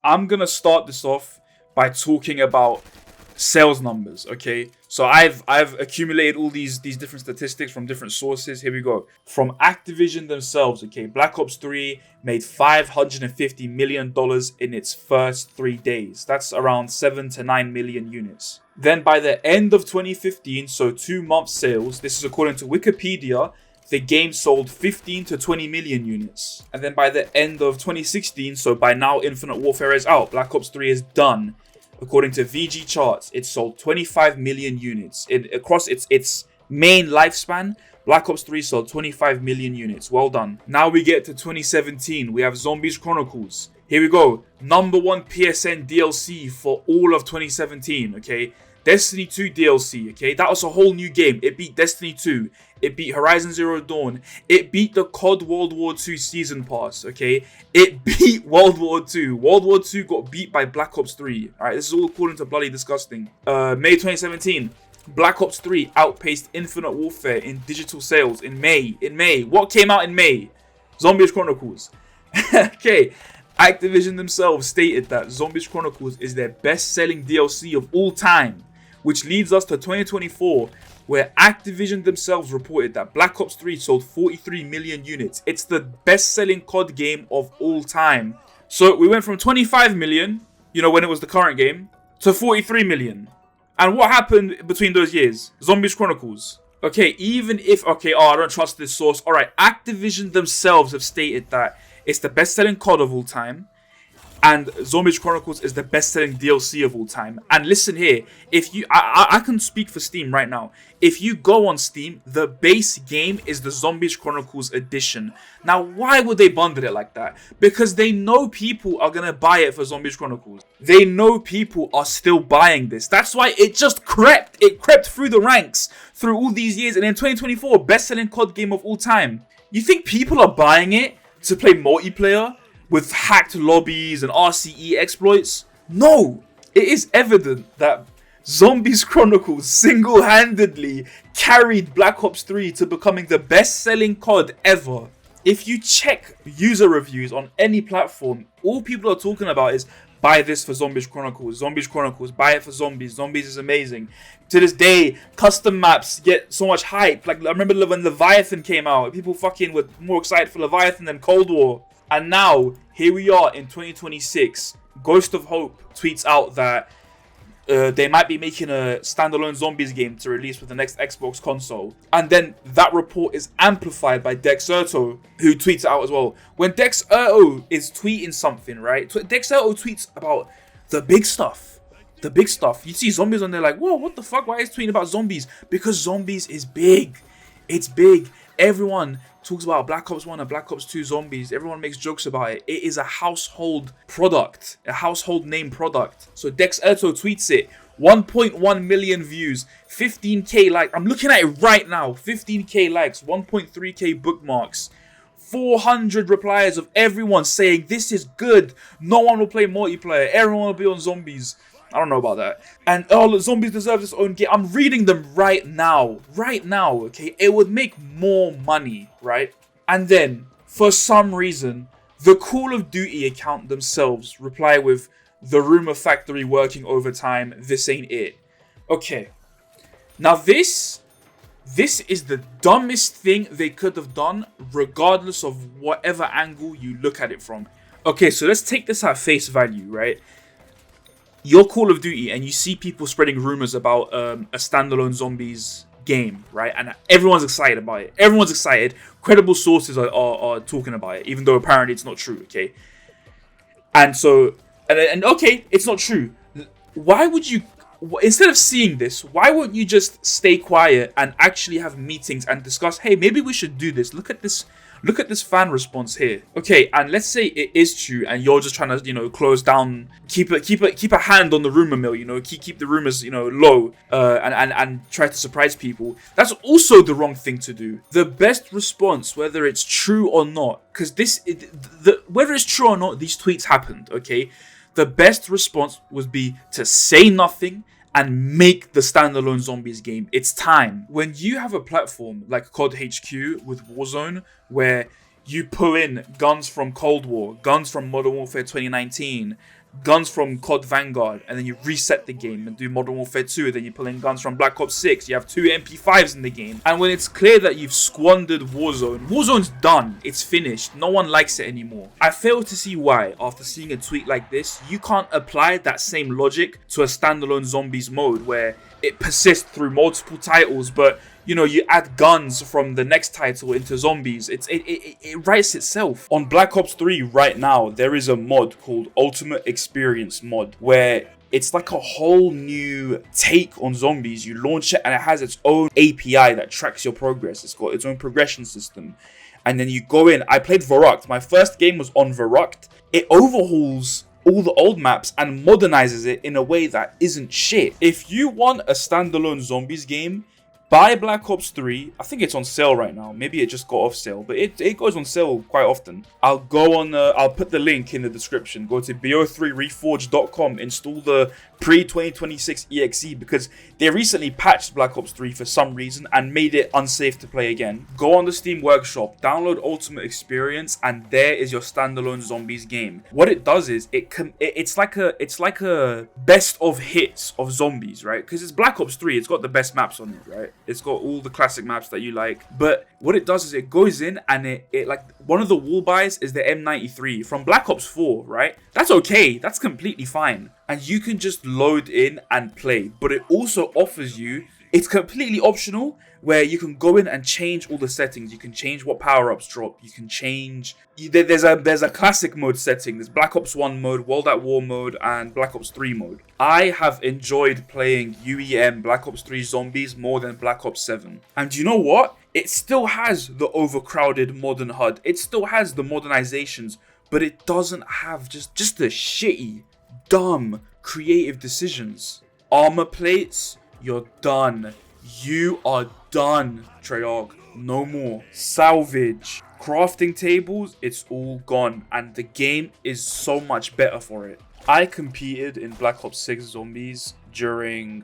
I'm gonna start this off by talking about sales numbers, okay? So I've accumulated all these different statistics from different sources. Here we go. From Activision themselves, okay? Black Ops 3 made $550 million in its first 3 days. That's around 7 to 9 million units. Then by the end of 2015, so 2-month sales, this is according to Wikipedia, the game sold 15 to 20 million units. And then by the end of 2016, so by now Infinite Warfare is out, Black Ops 3 is done. According to VG charts, it sold 25 million units. Across its main lifespan, Black Ops 3 sold 25 million units. Well done. Now we get to 2017. We have Zombies Chronicles. Here we go. Number 1 PSN DLC for all of 2017, okay? Destiny 2 DLC, okay? That was a whole new game. It beat Destiny 2. It beat Horizon Zero Dawn. It beat the COD World War II Season Pass, okay? It beat World War II. World War II got beat by Black Ops 3. Alright, this is all according to Bloody Disgusting. May 2017. Black Ops 3 outpaced Infinite Warfare in digital sales in May. What came out in May? Zombies Chronicles. Okay. Activision themselves stated that Zombies Chronicles is their best-selling DLC of all time, which leads us to 2024, where Activision themselves reported that Black Ops 3 sold 43 million units. It's the best-selling COD game of all time. So we went from 25 million, you know, when it was the current game, to 43 million. And what happened between those years? Zombies Chronicles. Okay, I don't trust this source. Alright, Activision themselves have stated that it's the best-selling COD of all time, and Zombies Chronicles is the best-selling DLC of all time. And listen here, if you, I can speak for Steam right now. If you go on Steam, the base game is the Zombies Chronicles edition. Now, why would they bundle it like that? Because they know people are gonna buy it for Zombies Chronicles. They know people are still buying this. That's why it just crept. It crept through the ranks through all these years, and in 2024, best-selling COD game of all time. You think people are buying it to play multiplayer with hacked lobbies and RCE exploits? No! It is evident that Zombies Chronicles single-handedly carried Black Ops 3 to becoming the best-selling COD ever. If you check user reviews on any platform, all people are talking about is, buy this for Zombies Chronicles, buy it for Zombies, Zombies is amazing. To this day, custom maps get so much hype. Like, I remember when Leviathan came out, people fucking were more excited for Leviathan than Cold War. And now, here we are in 2026. Ghost of Hope tweets out that they might be making a standalone Zombies game to release with the next Xbox console. And then that report is amplified by Dexerto, who tweets it out as well. When Dexerto is tweeting something, right? Dexerto tweets about the big stuff. The big stuff. You see Zombies on there like, whoa, what the fuck? Why is he tweeting about Zombies? Because Zombies is big. It's big. Everyone talks about Black Ops 1 and Black Ops 2 Zombies. Everyone makes jokes about it. It is a household product, a household name product. So Dexerto tweets it. 1.1 million views, 15k likes. I'm looking at it right now. 15k likes, 1.3k bookmarks, 400 replies of everyone saying this is good. No one will play multiplayer. Everyone will be on Zombies. I don't know about that. And, oh, Zombies deserves its own game. I'm reading them right now. Right now, okay? It would make more money, right? And then, for some reason, the Call of Duty account themselves reply with, the Rumor Factory working overtime, this ain't it. Okay. Now this is the dumbest thing they could have done, regardless of whatever angle you look at it from. Okay, so let's take this at face value, right? You're Call of Duty and you see people spreading rumors about a standalone Zombies game, right? And everyone's excited about it. Everyone's excited. Credible sources are talking about it, even though apparently it's not true, okay? And so, and okay, it's not true. Why would you, instead of seeing this, why won't you just stay quiet and actually have meetings and discuss, hey, maybe we should do this. Look at this fan response here. Okay, and let's say it is true and you're just trying to, close down, keep a hand on the rumor mill, keep the rumors, low, and try to surprise people. That's also the wrong thing to do. The best response, whether it's true or not, because whether it's true or not, these tweets happened, okay? The best response would be to say nothing and make the standalone Zombies game. It's time. When you have a platform like COD HQ with Warzone, where you pull in guns from Cold War, guns from Modern Warfare 2019, guns from COD Vanguard, and then you reset the game and do Modern Warfare 2, then you pull in guns from Black Ops 6, you have 2 MP5s in the game. And when it's clear that you've squandered Warzone's done, it's finished, no one likes it anymore. I fail to see why, after seeing a tweet like this, you can't apply that same logic to a standalone zombies mode where it persists through multiple titles, but you know, you add guns from the next title into zombies. It writes itself. On Black Ops 3 right now, there is a mod called Ultimate Experience mod, where it's like a whole new take on zombies. You launch it and it has its own API that tracks your progress. It's got its own progression system. And then you go in. I played Verruct. My first game was on Verruct. It overhauls all the old maps and modernizes it in a way that isn't shit. If you want a standalone zombies game, buy Black Ops 3. I think it's on sale right now. Maybe it just got off sale, but it goes on sale quite often. I'll put the link in the description. Go to bo3reforge.com, install the pre-2026 EXE, because they recently patched Black Ops 3 for some reason and made it unsafe to play again. Go on the Steam Workshop, download Ultimate Experience, and there is your standalone zombies game. What it does is it's like a best of hits of zombies, right? Because it's Black Ops 3, it's got the best maps on it, right? It's got all the classic maps that you like. But what it does is it goes in and it like, one of the wall buys is the M93 from Black Ops 4, right? That's okay. That's completely fine. And you can just load in and play. But it also offers you, it's completely optional, where you can go in and change all the settings. You can change what power-ups drop. You can change... There's a classic mode setting. There's Black Ops 1 mode, World at War mode, and Black Ops 3 mode. I have enjoyed playing UEM Black Ops 3 Zombies more than Black Ops 7. And you know what? It still has the overcrowded modern HUD. It still has the modernizations, but it doesn't have just the shitty, dumb, creative decisions. Armor plates, you're done. You are done, Treyarch. No more. Salvage. Crafting tables, it's all gone. And the game is so much better for it. I competed in Black Ops 6 Zombies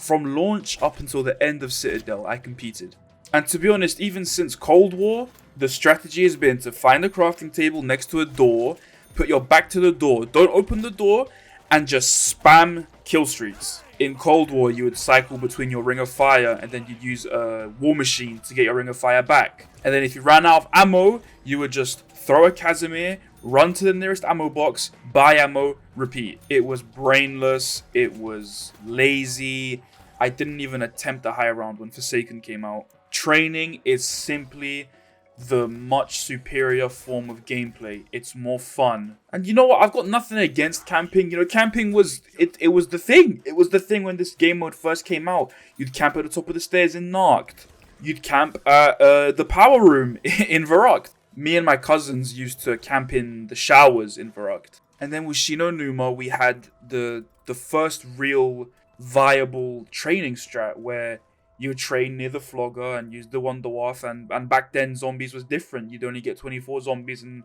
from launch up until the end of Citadel. I competed. And to be honest, even since Cold War, the strategy has been to find a crafting table next to a door, put your back to the door, don't open the door, and just spam kill streaks. In Cold War, you would cycle between your Ring of Fire, and then you'd use a War Machine to get your Ring of Fire back. And then if you ran out of ammo, you would just throw a Casimir, run to the nearest ammo box, buy ammo, repeat. It was brainless, it was lazy. I didn't even attempt a high round when Forsaken came out. Training is simply the much superior form of gameplay. It's more fun. And you know what? I've got nothing against camping. You know, camping was it was the thing. It was the thing when this game mode first came out. You'd camp at the top of the stairs in Narked. You'd camp at the power room in Verruct. Me and my cousins used to camp in the showers in Verruct. And then with Shino Numa, we had the first real viable training strat where you would train near the flogger and use the Wonder Dwarf, and back then zombies was different. You'd only get 24 zombies and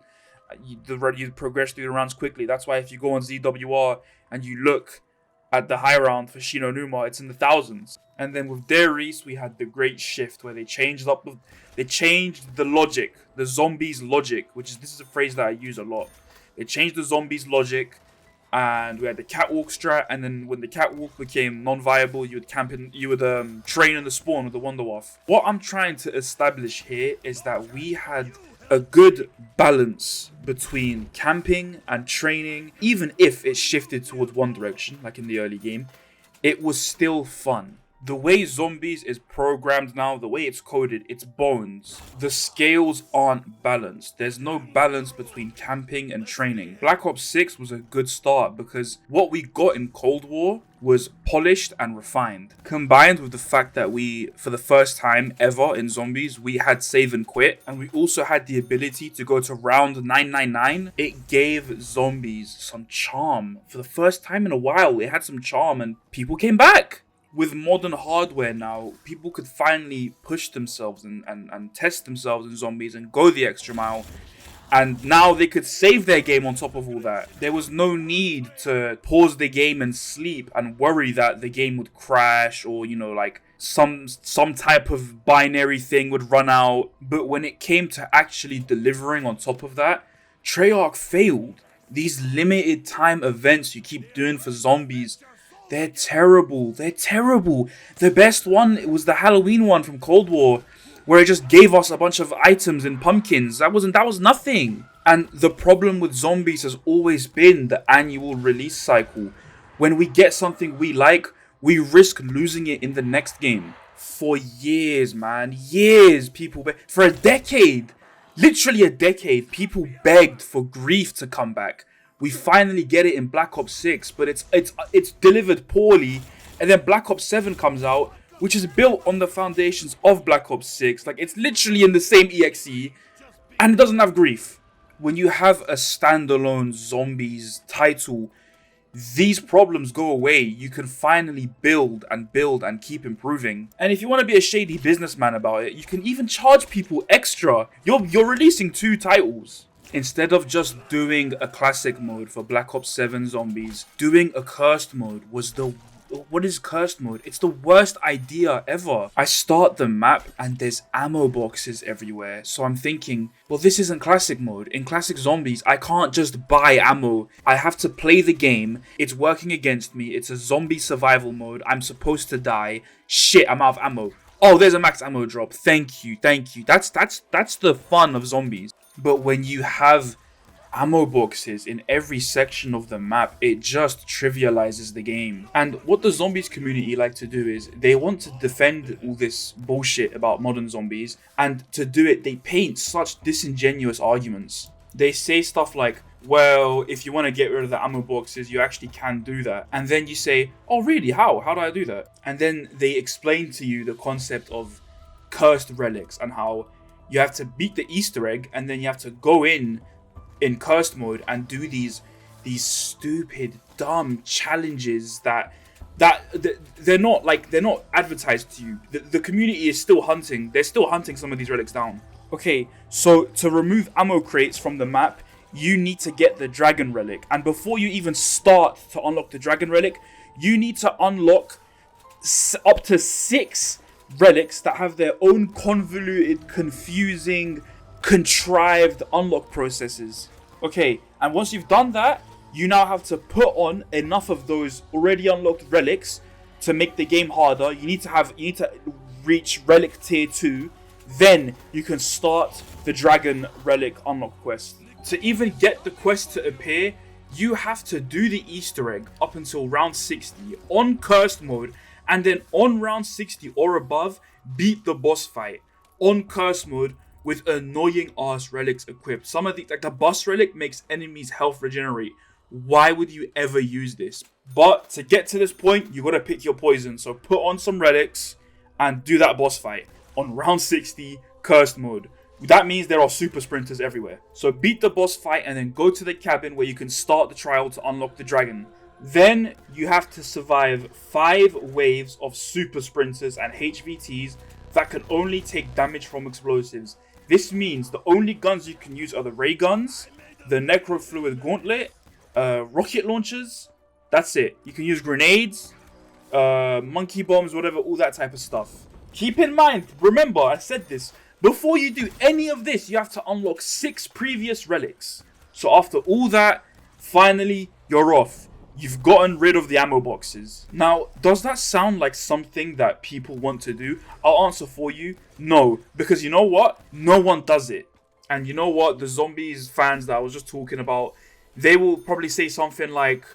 you'd progress through the rounds quickly. That's why if you go on ZWR and you look at the high round for Shino Numa, it's in the thousands. And then with Dare East, we had the great shift where they changed the logic, the zombies logic, this is a phrase that I use a lot. They changed the zombies logic, and we had the catwalk strat, and then when the catwalk became non-viable, you would train in the spawn with the Wonder Dwarf. What I'm trying to establish here is that we had a good balance between camping and training. Even if it shifted towards one direction, like in the early game, it was still fun. The way Zombies is programmed now, the way it's coded, it's bones. The scales aren't balanced. There's no balance between camping and training. Black Ops 6 was a good start because what we got in Cold War was polished and refined. Combined with the fact that we, for the first time ever in Zombies, we had save and quit, and we also had the ability to go to round 999, it gave Zombies some charm. For the first time in a while, it had some charm and people came back. With modern hardware now, people could finally push themselves and test themselves in Zombies and go the extra mile. And now they could save their game on top of all that. There was no need to pause the game and sleep and worry that the game would crash or, you know, like some type of binary thing would run out. But when it came to actually delivering on top of that, Treyarch failed. These limited time events you keep doing for zombies, they're terrible. They're terrible. The best one was the Halloween one from Cold War, where it just gave us a bunch of items and pumpkins. That was nothing. And the problem with zombies has always been the annual release cycle. When we get something we like, we risk losing it in the next game. For years, man. Years, people... For a decade. Literally a decade, people begged for Grief to come back. We finally get it in Black Ops 6, but it's delivered poorly. And then Black Ops 7 comes out, which is built on the foundations of Black Ops 6. Like, it's literally in the same EXE, and it doesn't have Grief. When you have a standalone zombies title, these problems go away. You can finally build and keep improving. And if you want to be a shady businessman about it, you can even charge people extra. You're releasing 2 titles. Instead of just doing a classic mode for Black Ops 7 zombies, doing a cursed mode was what is cursed mode? It's the worst idea ever. I start the map and there's ammo boxes everywhere. So I'm thinking, well, this isn't classic mode. In classic zombies, I can't just buy ammo. I have to play the game. It's working against me. It's a zombie survival mode. I'm supposed to die. Shit, I'm out of ammo. Oh, there's a max ammo drop. Thank you. That's the fun of zombies. But when you have ammo boxes in every section of the map, it just trivializes the game. And what the zombies community like to do is they want to defend all this bullshit about modern zombies, and to do it they paint such disingenuous arguments. They say stuff like, well, if you want to get rid of the ammo boxes, you actually can do that. And then you say, oh really, how do I do that? And then they explain to you the concept of cursed relics and how you have to beat the Easter egg, and then you have to go in cursed mode and do these stupid, dumb challenges that they're not advertised to you. The community is still hunting. They're still hunting some of these relics down. Okay, so to remove ammo crates from the map, you need to get the dragon relic. And before you even start to unlock the dragon relic, you need to unlock up to 6 relics that have their own convoluted, confusing, contrived unlock processes. Okay, and once you've done that, you now have to put on enough of those already unlocked relics to make the game harder. You need to reach relic tier 2, then you can start the dragon relic unlock quest. To even get the quest to appear, you have to do the Easter egg up until round 60 on cursed mode, and then on round 60 or above, beat the boss fight on curse mode with annoying ass relics equipped. Some of the boss relic makes enemies' health regenerate. Why would you ever use this? But to get to this point, you gotta pick your poison. So put on some relics and do that boss fight on round 60 cursed mode. That means there are super sprinters everywhere. So beat the boss fight and then go to the cabin where you can start the trial to unlock the dragon. Then you have to survive 5 waves of super sprinters and HVTs that can only take damage from explosives. This means the only guns you can use are the ray guns, the necrofluid gauntlet, rocket launchers. That's it. You can use grenades, monkey bombs, whatever, all that type of stuff. Keep in mind, remember, I said this, before you do any of this, you have to unlock 6 previous relics. So after all that, finally, you're off. You've gotten rid of the ammo boxes. Now, does that sound like something that people want to do? I'll answer for you, no. Because you know what? No one does it. And you know what? The zombies fans that I was just talking about, they will probably say something like,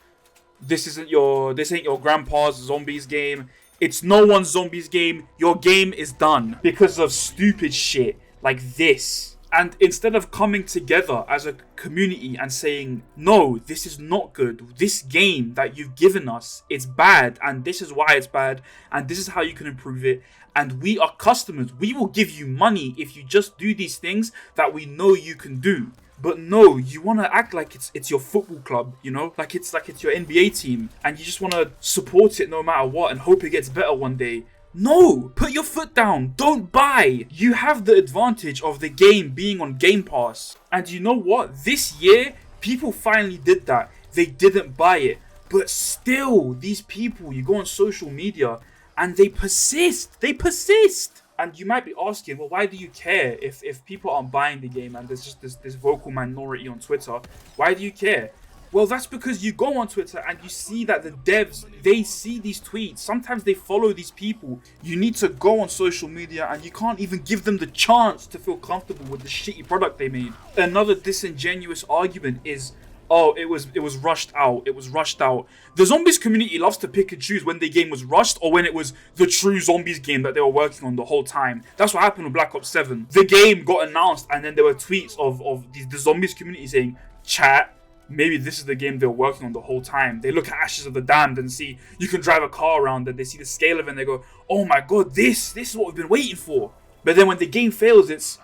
this ain't your grandpa's zombies game. It's no one's zombies game. Your game is done. Because of stupid shit like this. And instead of coming together as a community and saying, no, this is not good. This game that you've given us, it's bad. And this is why it's bad. And this is how you can improve it. And we are customers. We will give you money if you just do these things that we know you can do. But no, you want to act like it's your football club, you know? Like it's your NBA team. And you just want to support it no matter what and hope it gets better one day. No, put your foot down. Don't buy. You have the advantage of the game being on Game Pass. And you know what? This year, people finally did that. They didn't buy it. But still, these people, you go on social media and they persist. They persist. And you might be asking, well, why do you care if people aren't buying the game and there's just this vocal minority on Twitter? Why do you care? Well, that's because you go on Twitter and you see that the devs, they see these tweets. Sometimes they follow these people. You need to go on social media and you can't even give them the chance to feel comfortable with the shitty product they made. Another disingenuous argument is, oh, it was rushed out. It was rushed out. The Zombies community loves to pick and choose when the game was rushed or when it was the true Zombies game that they were working on the whole time. That's what happened with Black Ops 7. The game got announced and then there were tweets of the Zombies community saying, chat, maybe this is the game they're working on the whole time. They look at Ashes of the Damned and see you can drive a car around and they see the scale of it and they go, oh my god, this is what we've been waiting for. But then when the game fails, it's,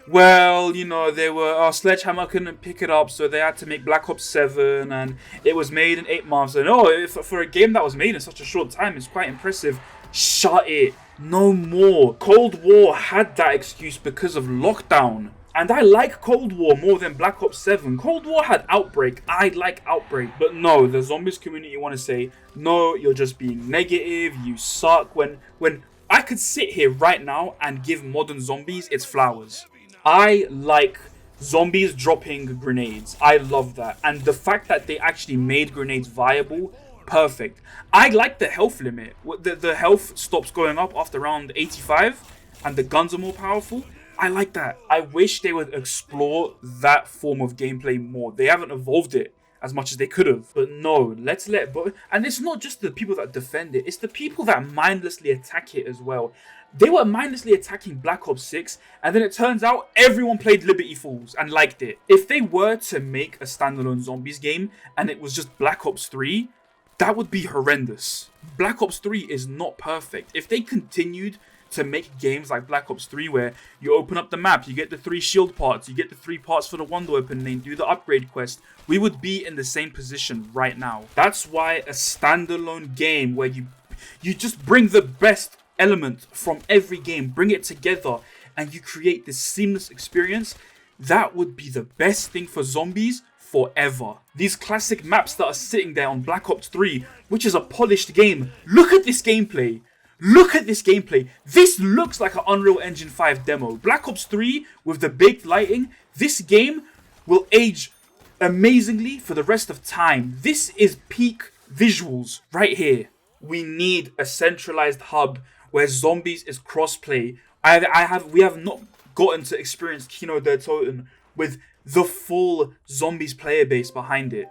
well, you know, they were, Sledgehammer couldn't pick it up, so they had to make Black Ops 7 and it was made in 8 months. And for a game that was made in such a short time, it's quite impressive. Shut it. No more. Cold War had that excuse because of lockdown. And I like Cold War more than Black Ops 7. Cold War had Outbreak. I like Outbreak. But no, the Zombies community want to say, no, you're just being negative. You suck. When I could sit here right now and give Modern Zombies its flowers. I like zombies dropping grenades. I love that. And the fact that they actually made grenades viable, perfect. I like the health limit. The health stops going up after round 85 and the guns are more powerful. I like that. I wish they would explore that form of gameplay more. They haven't evolved it as much as they could have. But no, let's let... And it's not just the people that defend it. It's the people that mindlessly attack it as well. They were mindlessly attacking Black Ops 6. And then it turns out everyone played Liberty Falls and liked it. If they were to make a standalone zombies game and it was just Black Ops 3, that would be horrendous. Black Ops 3 is not perfect. If they continued to make games like Black Ops 3 where you open up the map, you get the 3 shield parts, you get the 3 parts for the Wonder Weapon, and then do the upgrade quest, we would be in the same position right now. That's why a standalone game where you just bring the best element from every game, bring it together, and you create this seamless experience, that would be the best thing for zombies forever. These classic maps that are sitting there on Black Ops 3, which is a polished game, look at this gameplay. Look at this gameplay. This looks like an Unreal Engine 5 demo. Black Ops 3 with the baked lighting. This game will age amazingly for the rest of time. This is peak visuals right here. We need a centralized hub where zombies is crossplay. We have not gotten to experience Kino der Toten with the full zombies player base behind it.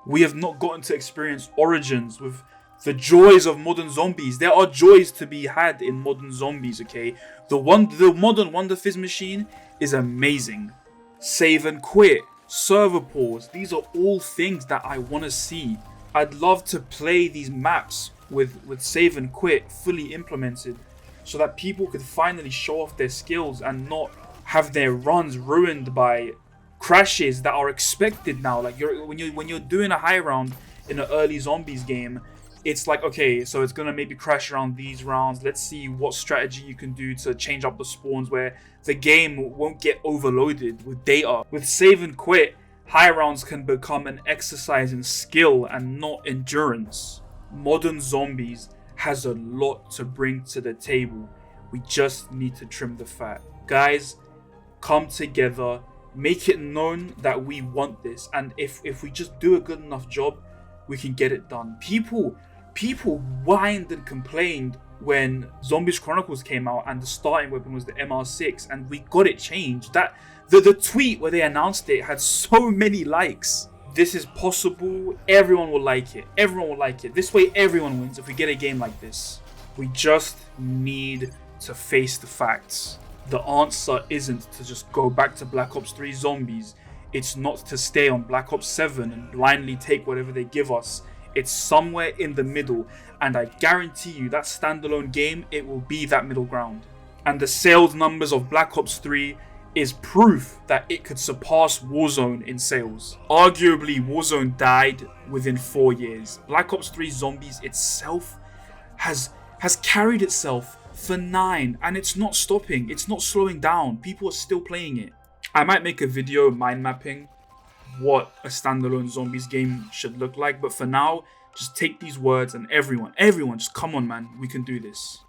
We have not gotten to experience Origins with the joys of Modern Zombies. There are joys to be had in Modern Zombies, okay? The modern Wonder Fizz machine is amazing. Save and quit, server pause, these are all things that I want to see. I'd love to play these maps with save and quit fully implemented so that people could finally show off their skills and not have their runs ruined by crashes that are expected now. Like when you're doing a high round in an early zombies game, it's like, okay, so it's going to maybe crash around these rounds. Let's see what strategy you can do to change up the spawns where the game won't get overloaded with data. With save and quit, high rounds can become an exercise in skill and not endurance. Modern Zombies has a lot to bring to the table. We just need to trim the fat. Guys, come together, make it known that we want this. And if we just do a good enough job, we can get it done. People whined and complained when Zombies Chronicles came out and the starting weapon was the MR6 and we got it changed. That the tweet where they announced it had so many likes. This is possible. Everyone will like it. Everyone will like it. This way everyone wins if we get a game like this. We just need to face the facts. The answer isn't to just go back to Black Ops 3 Zombies. It's not to stay on Black Ops 7 and blindly take whatever they give us. It's somewhere in the middle, and I guarantee you that standalone game, it will be that middle ground. And the sales numbers of Black Ops 3 is proof that it could surpass Warzone in sales. Arguably, Warzone died within 4 years. Black Ops 3 Zombies itself has carried itself for 9, and it's not stopping. It's not slowing down. People are still playing it. I might make a video mind mapping what a standalone zombies game should look like, but for now, just take these words and everyone, just come on, man, we can do this.